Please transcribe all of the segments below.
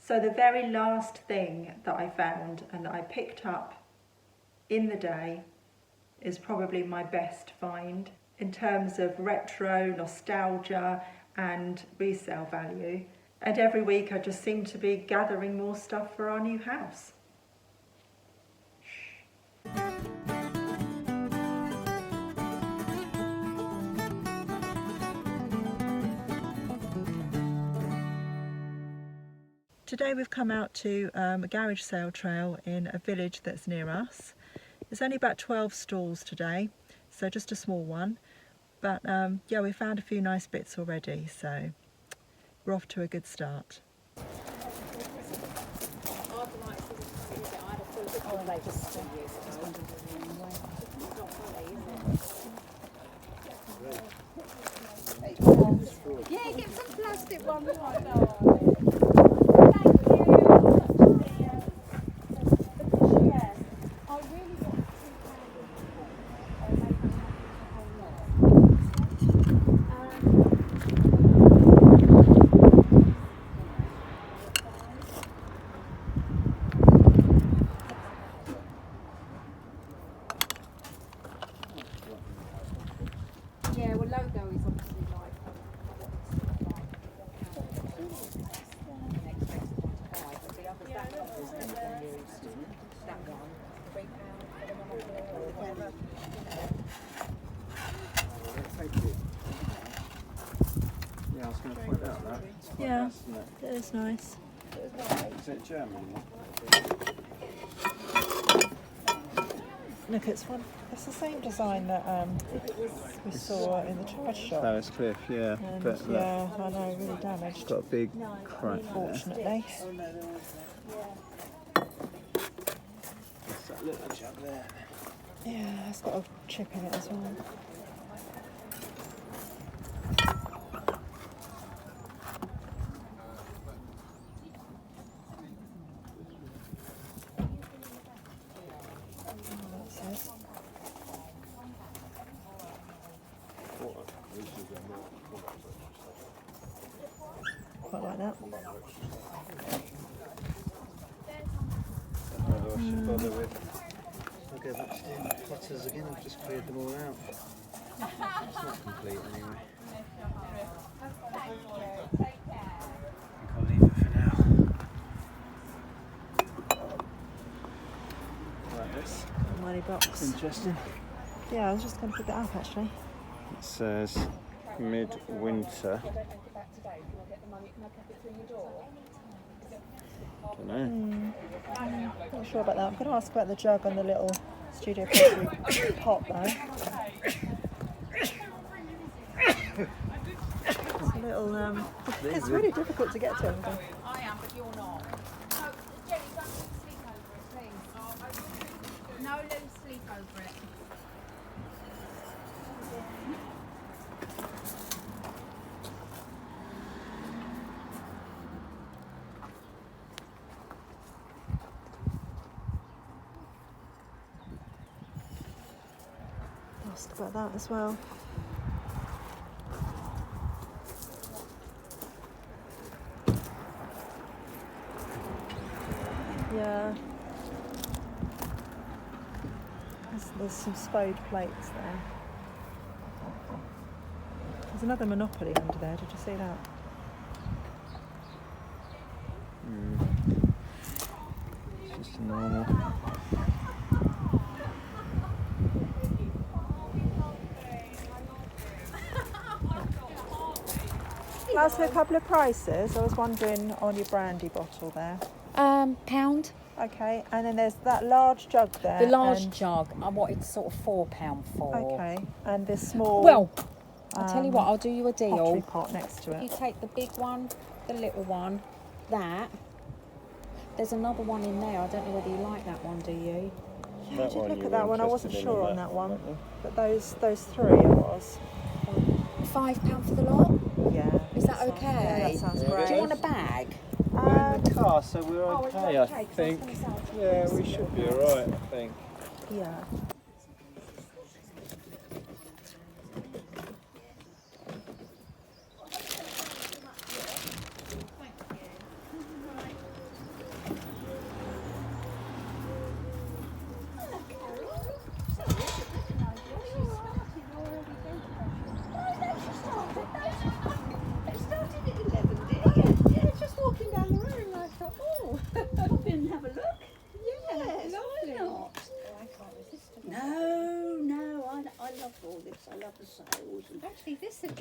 So the very last thing that I found and that I picked up in the day is probably my best find in terms of retro, nostalgia and resale value. And every week I just seem to be gathering more stuff for our new house. Today we've come out to a garage sale trail in a village that's near us. There's only about 12 stalls today, so just a small one. But yeah, we found a few nice bits already, so we're off to a good start. Yeah, get some plastic ones. Yeah, well, logo is obviously like Thank you. Yeah, I was going to find out that. Yeah, it is nice. Is it German? Look, it's the same design that we saw in the treasure shop. Paris Cliff, yeah. And But look, yeah, I know, really damaged. it's got a big crack there. Unfortunately. What's that little jug there? Yeah, it's got a chip in it as well. Quite like that. Whether I should bother with. I'll go back to doing potters again. I've just cleared them all out. It's not complete anyway. I think I'll leave it for now. Like this. Money box. Interesting. Yeah, I was just going to pick that up actually. It says midwinter. Don't know. Not sure about that. I'm going to ask about the jug and the little studio pottery pot though. It's a little, it's really difficult to get to. I am, but you're not. No, Jenny, don't lose sleep over it, please. No lose sleep over it. Ask about that as well. Yeah. There's some spode plates there. There's another Monopoly under there, did you see that? It's just a normal. Last a couple of prices. I was wondering on your brandy bottle there. Pound. Okay, and then there's that large jug there. The large jug, I wanted sort of £4 for. Okay, and this small. Well, I'll tell you what, I'll do you a pottery deal. pot next to You it. take the big one, the little one, that. There's another one in there. I don't know whether you like that one, do you? Yeah, I did look at that one. I wasn't sure on that one, but those three I was. £5 for the lot? Yeah. Is that okay? Yeah, that sounds great. Do you want a bag? We're in the car, so we're okay, I okay, 'cause think. I was gonna say, Yeah, we should be alright, I think. Yeah.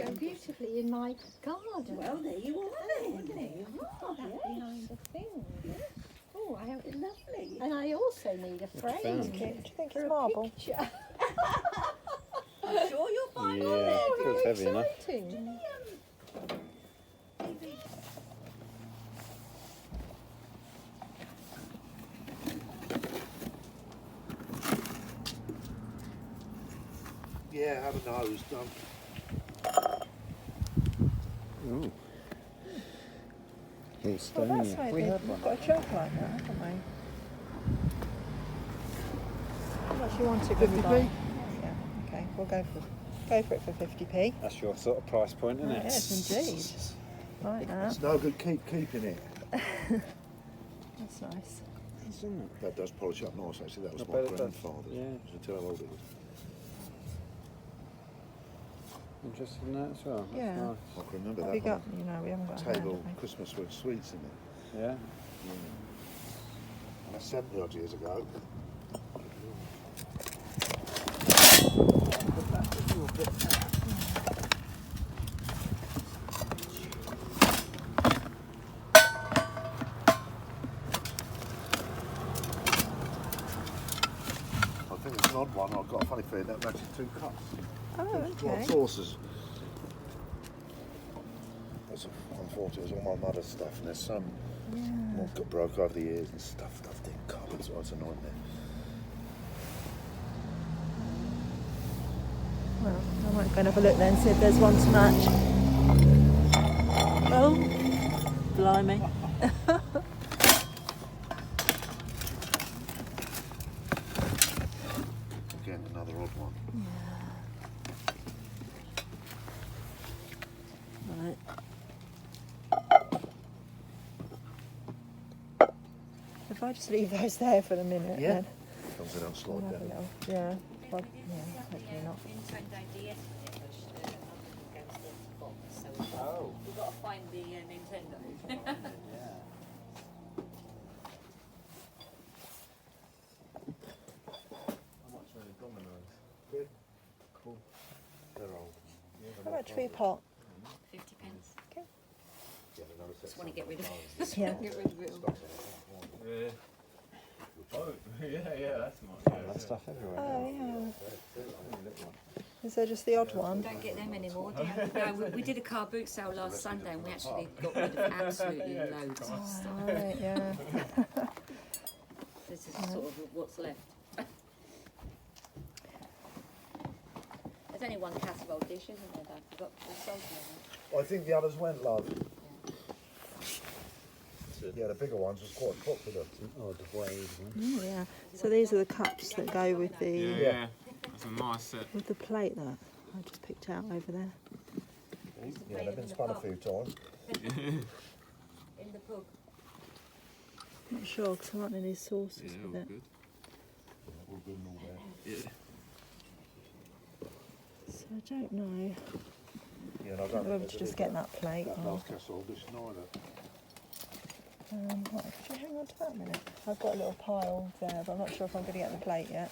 go beautifully in my garden. Well, there you are then. There you are, that behind the thing. Oh, I have Lovely. and I also need a frame. found? Do you think for it's a marble? picture. I'm sure you'll find Yeah, one there. it feels How heavy enough. exciting. Yeah, have a nose done. Ooh. Little Well, stone. that's Yeah. right. We We've had one. got a jug like that, haven't we? How much you want it? 50p? Yeah. Okay, we'll go for it for 50p. That's your sort of price point, isn't it? Yes, indeed. Like that. It's no good keeping it. That's nice. Isn't it? That does polish up nice, actually. That was I my bet it does. grandfather's. Yeah. You can tell how old it was. Interested in that as well? That's Yeah. nice. I can remember Have that you got? one. You know, we haven't got a hand, Table have we? Christmas with sweets in it. Yeah. That's 70 odd years ago. I think it's an odd one. I've got a funny feeling that matches 2 cups. Oh, Well, okay. saucers. That's unfortunate. It's all my mother's stuff, and there's some more got broke over the years and stuffed in cupboards. Oh, it's a nightmare. Well, I might go and have a look then, see if there's one to match. Oh, blimey. Again, another odd one. Right. If I just leave those there for the minute, Yeah. then Comes in and I'll slide have a down. little, yeah, well, yeah, hopefully not. Oh. We've got to find the Nintendo. Good. Cool. They're old. How about tree pot? 50 pence. Get another set. Just want to get rid of it. Yeah. Get rid of it all. Yeah. Oh, yeah, that's much. Oh, that stuff everywhere. Oh, yeah. Only little one. Is there just the odd one? Don't get them anymore, do you? No, we did a car boot sale last Sunday and we actually got rid of absolutely loads of stuff. Right, yeah. This is sort of what's left. There's only one casserole dish, isn't there? That I forgot to put salt in it. I think the others went, love. Yeah, the bigger ones was quite popular. Oh, the wave one. Oh, yeah. So these are the cups that go with the Yeah, that's a nice set. with the plate that I just picked out over there. Yeah, they've been spun a few times. In the pub. Not sure because I want any sauces Yeah, all with it. good. All good and all there. Yeah. So I don't know Yeah, and I don't whether think to they just did get that plate that or. last casserole dish neither. Right, could you hang on to that a minute? I've got a little pile there, but I'm not sure if I'm going to get the plate yet.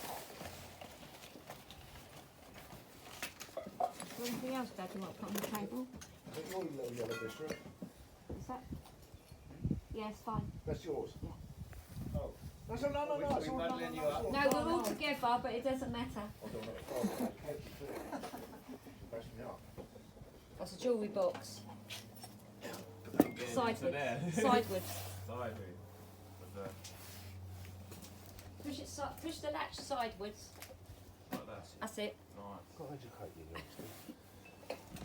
Anything else, Dad, you want to put on the table? I think your little yellow dish, right? Is that? Yeah, it's fine. That's yours? Yeah. Oh. No, it's all right. No, we're all together, but it doesn't matter. Mess me up. That's a jewellery box. Sideways. there. Sideways. Sideways. Push it. Push the latch sideways. Like that. That's it. Nice. God, educate you, youngster.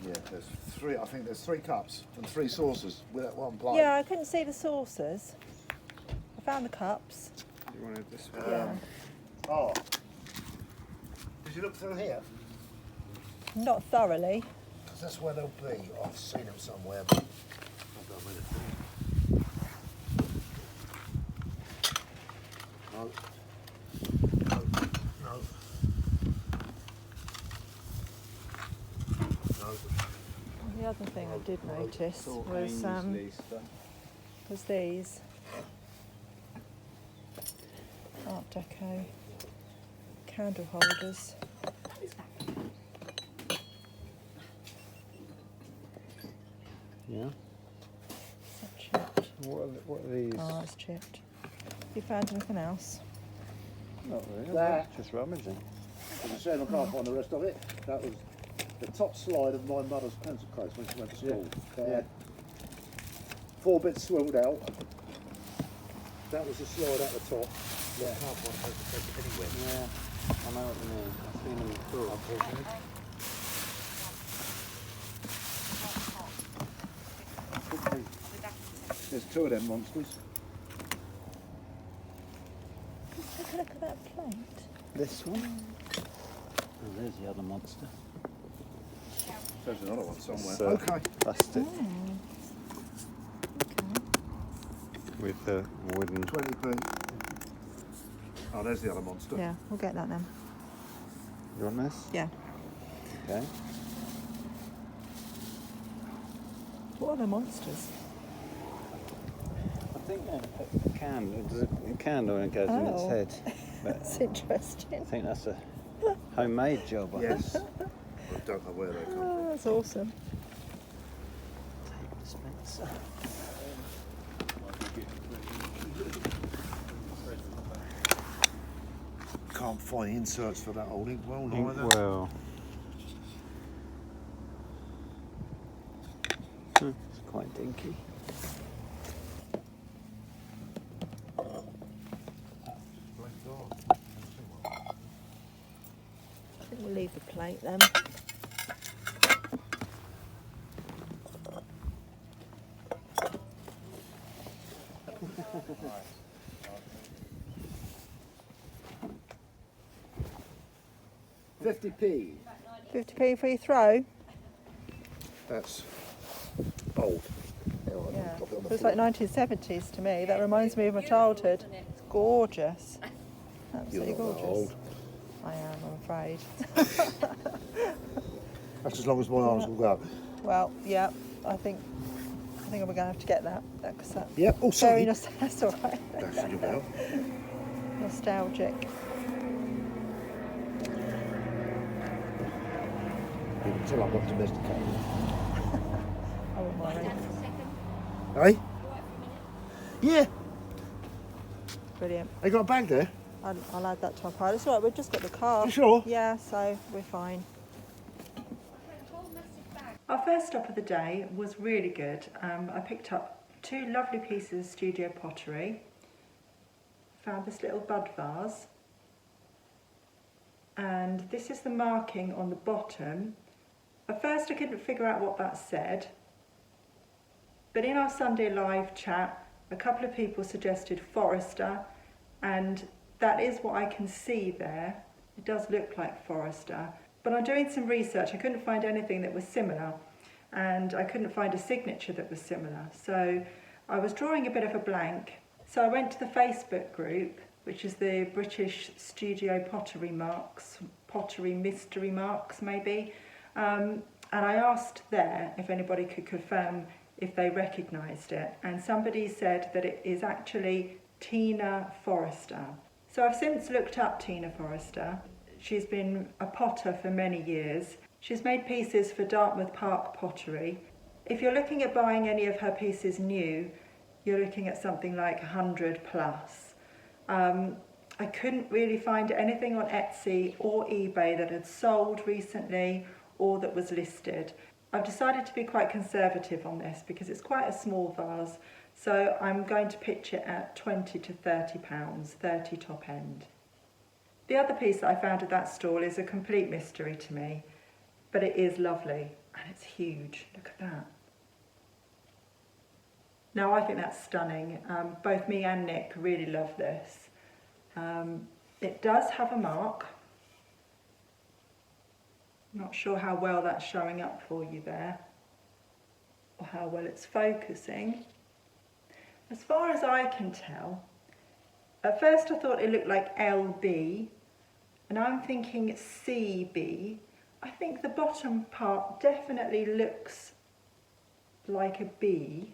Yeah, there's 3. I think there's 3 cups and 3 saucers with that one plate. Yeah, I couldn't see the saucers. I found the cups. You wanted this one? Yeah. Oh. Did you look through here? Not thoroughly. Because that's where they'll be. I've seen them somewhere, but I'll go with it. No. No. No. No. The other thing I did notice Salt, was Ainsley stuff. these Art Deco candle holders. Yeah. Is that chipped? What are these? Oh, it's chipped. You found anything else? Not really. There. Just rummaging. As I said, I can't find the rest of it. That was the top slide of my mother's pencil case when she went to school. They had 4 bits swiveled out. That was the slide at the top. Yeah. I can't find pencil case anywhere. Yeah, I know what you mean. I've seen them before. Unfortunately. Okay. There's 2 of them monsters. Take a look at that plate. This one? Oh, there's the other monster. There's another one somewhere. So, okay. plastic Okay. with a wooden. 20p. Oh, there's the other monster. Yeah, we'll get that then. You want this? Yeah. Okay. What are the monsters? I think they put a candle. There's a candle and it goes in its Oh. head. But That's interesting. I think that's a homemade job. I Yes. think. I don't know where they come Oh, from. that's awesome. Tape dispenser. Can't find inserts for that old inkwell either. Inkwell. It's quite dinky. I think we'll leave the plate then. £50p. 50p for your throw? That's old. Yeah. Looks like 1970s to me. That reminds me of my childhood. It's gorgeous. Absolutely You're not that gorgeous. old. I am, I'm afraid. That's as long as my arms will go. Well, yeah, I think we're going to have to get that. Because that's Yeah. Oh, sorry. very that's all right. That's your bell. Nostalgic. You can tell I'm not domesticated. I wouldn't worry. Hey? Yeah. Brilliant. They got a bag there? I'll add that to my pile. It's all right, we've just got the car. You sure? Yeah, so we're fine. Our first stop of the day was really good. I picked up 2 lovely pieces of studio pottery. Found this little bud vase. And this is the marking on the bottom. At first I couldn't figure out what that said. But in our Sunday live chat, a couple of people suggested Forester, and that is what I can see there. It does look like Forester. But on doing some research, I couldn't find anything that was similar, and I couldn't find a signature that was similar. So I was drawing a bit of a blank. So I went to the Facebook group, which is the British Studio Pottery Marks, Pottery Mystery Marks maybe, and I asked there if anybody could confirm if they recognised it, and somebody said that it is actually Tina Forester. So I've since looked up Tina Forester. She's been a potter for many years. She's made pieces for Dartmouth Park Pottery. If you're looking at buying any of her pieces new, you're looking at something like 100 plus. I couldn't really find anything on Etsy or eBay that had sold recently or that was listed. I've decided to be quite conservative on this because it's quite a small vase, so I'm going to pitch it at 20 to 30 pounds, 30 top end. The other piece that I found at that stall is a complete mystery to me, but it is lovely and it's huge. Look at that. Now I think that's stunning. Both me and Nick really love this. It does have a mark. Not sure how well that's showing up for you there, or how well it's focusing. As far as I can tell, at first I thought it looked like LB, and I'm thinking CB. I think the bottom part definitely looks like a B.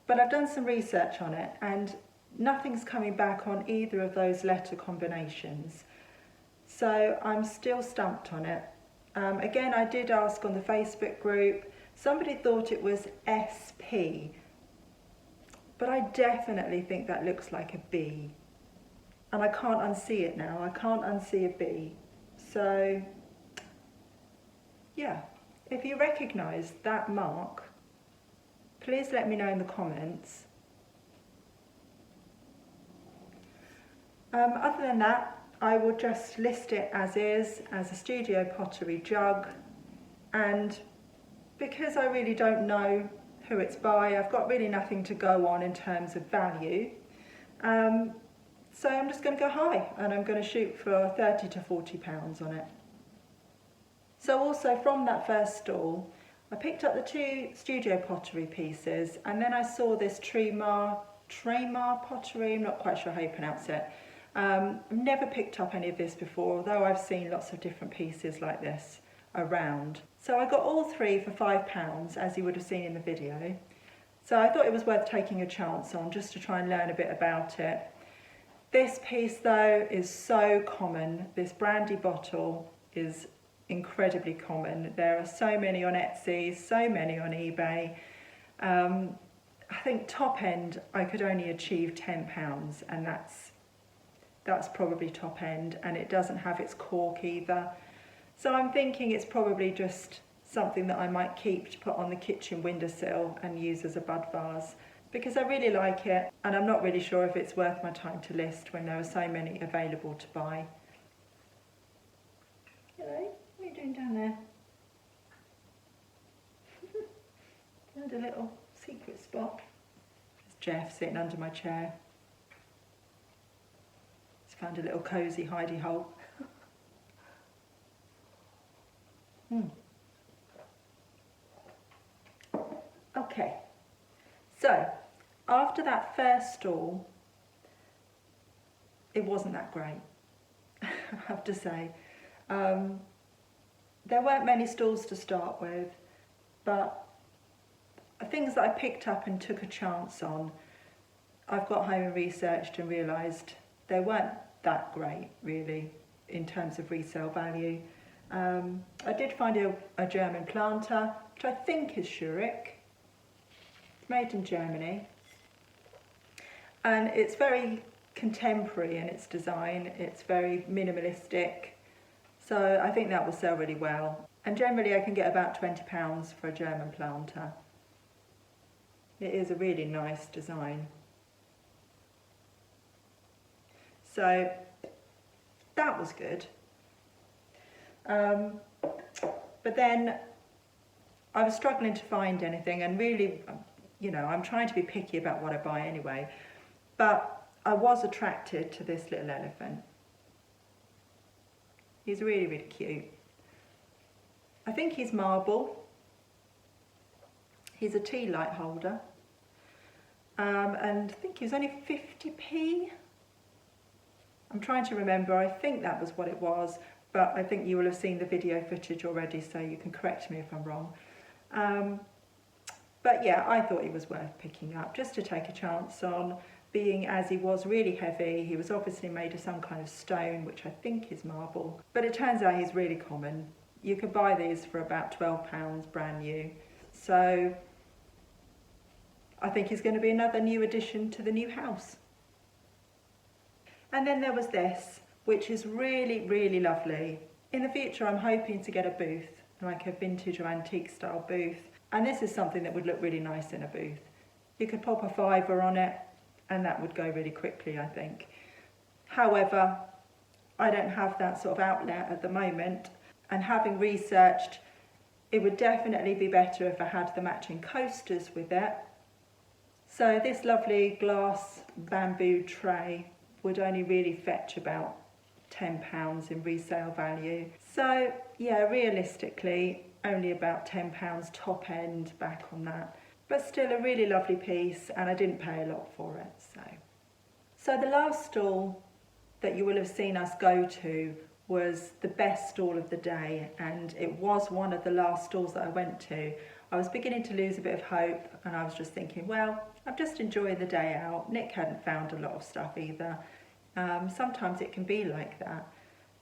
But I've done some research on it, and nothing's coming back on either of those letter combinations. So I'm still stumped on it. Again, I did ask on the Facebook group. Somebody thought it was SP, but I definitely think that looks like a B. And I can't unsee it now. I can't unsee a B. So, yeah, if you recognise that mark, please let me know in the comments. Other than that, I will just list it as is, as a studio pottery jug, and because I really don't know who it's by, I've got really nothing to go on in terms of value, so I'm just going to go high and I'm going to shoot for 30 to 40 pounds on it. So also from that first stall, I picked up the 2 studio pottery pieces, and then I saw this Tremar pottery, I'm not quite sure how you pronounce it. I've never picked up any of this before, although I've seen lots of different pieces like this around. So I got all 3 for £5, as you would have seen in the video. So I thought it was worth taking a chance on, just to try and learn a bit about it. This piece though is so common. This brandy bottle is incredibly common. There are so many on Etsy, so many on eBay. I think top end I could only achieve £10, and that's probably top end, and it doesn't have its cork either. So I'm thinking it's probably just something that I might keep to put on the kitchen windowsill and use as a bud vase, because I really like it, and I'm not really sure if it's worth my time to list when there are so many available to buy. Hello, what are you doing down there? Found a little secret spot. There's Jeff sitting under my chair. Found a little cosy hidey hole. Okay, so after that first stall, it wasn't that great, I have to say. There weren't many stalls to start with, but things that I picked up and took a chance on, I've got home and researched and realised they weren't that great, really, in terms of resale value. I did find a German planter, which I think is Zurich. It's made in Germany. And it's very contemporary in its design. It's very minimalistic. So I think that will sell really well. And generally I can get about £20 for a German planter. It is a really nice design. So that was good. But then I was struggling to find anything, and really, you know, I'm trying to be picky about what I buy anyway, but I was attracted to this little elephant. He's really, really cute. I think he's marble. He's a tea light holder. And I think he was only 50p. I'm trying to remember, I think that was what it was, but I think you will have seen the video footage already, so you can correct me if I'm wrong. But yeah, I thought he was worth picking up, just to take a chance on, being as he was really heavy. He was obviously made of some kind of stone, which I think is marble, but it turns out he's really common. You could buy these for about £12 brand new. So I think he's going to be another new addition to the new house. And then there was this, which is really, really lovely. In the future, I'm hoping to get a booth, like a vintage or antique style booth. And this is something that would look really nice in a booth. You could pop a fiver on it, and that would go really quickly, I think. However, I don't have that sort of outlet at the moment. And having researched, it would definitely be better if I had the matching coasters with it. So this lovely glass bamboo tray would only really fetch about £10 in resale value. So yeah, realistically, only about £10 top end back on that. But still a really lovely piece, and I didn't pay a lot for it. So the last stall that you will have seen us go to was the best stall of the day, and it was one of the last stalls that I went to. I was beginning to lose a bit of hope, and I was just thinking, well, I'm just enjoying the day out. Nick hadn't found a lot of stuff either. Sometimes it can be like that.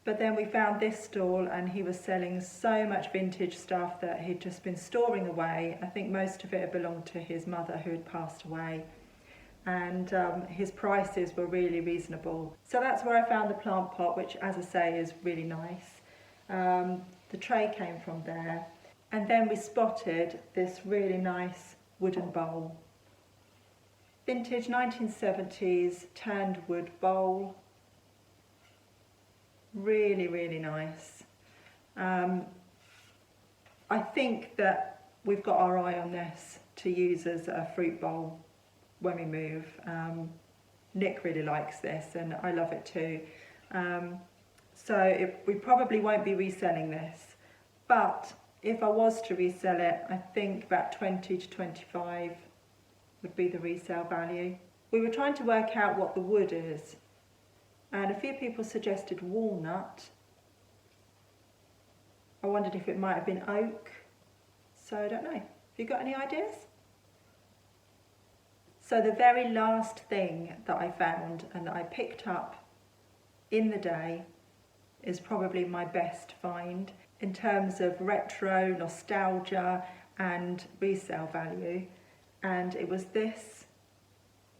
But then we found this stall and he was selling so much vintage stuff that he'd just been storing away. I think most of it had belonged to his mother who had passed away. And his prices were really reasonable. So that's where I found the plant pot, which, as I say, is really nice. The tray came from there. And then we spotted this really nice wooden bowl. Vintage 1970s turned wood bowl. Really, really nice. I think that we've got our eye on this to use as a fruit bowl when we move. Nick really likes this and I love it too. We probably won't be reselling this, but if I was to resell it, I think about 20 to 25 would be the resale value. We were trying to work out what the wood is, and a few people suggested walnut. I wondered if it might have been oak, so I don't know. Have you got any ideas? So the very last thing that I found and that I picked up in the day is probably my best find in terms of retro, nostalgia and resale value. And it was this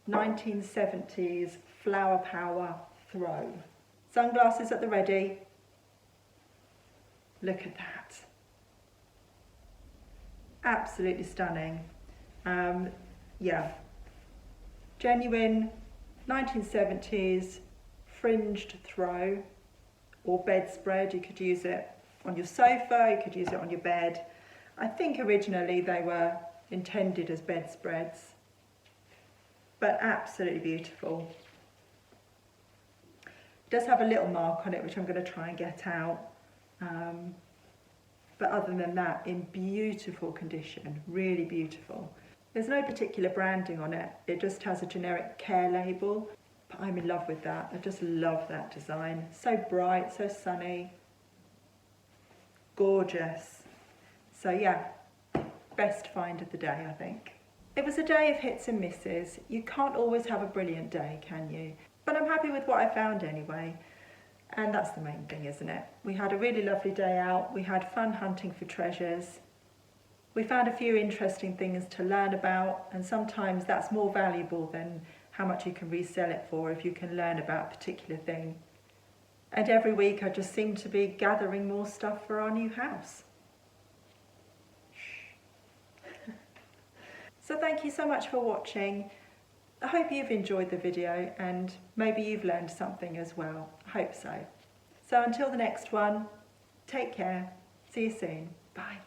1970s Flower Power throw. Sunglasses at the ready. Look at that. Absolutely stunning. Yeah. Genuine 1970s fringed throw or bedspread. You could use it on your sofa, you could use it on your bed. I think originally they were intended as bedspreads, but absolutely beautiful. It does have a little mark on it which I'm going to try and get out, but other than that, in beautiful condition, really beautiful. There's no particular branding on it, it just has a generic care label, but I'm in love with that. I just love that design. So bright, so sunny, gorgeous. So yeah, best find of the day, I think. It was a day of hits and misses. You can't always have a brilliant day, can you? But I'm happy with what I found anyway. And that's the main thing, isn't it? We had a really lovely day out. We had fun hunting for treasures. We found a few interesting things to learn about, and sometimes that's more valuable than how much you can resell it for if you can learn about a particular thing. And every week I just seem to be gathering more stuff for our new house. So thank you so much for watching. I hope you've enjoyed the video and maybe you've learned something as well. I hope so. So until the next one, take care. See you soon. Bye.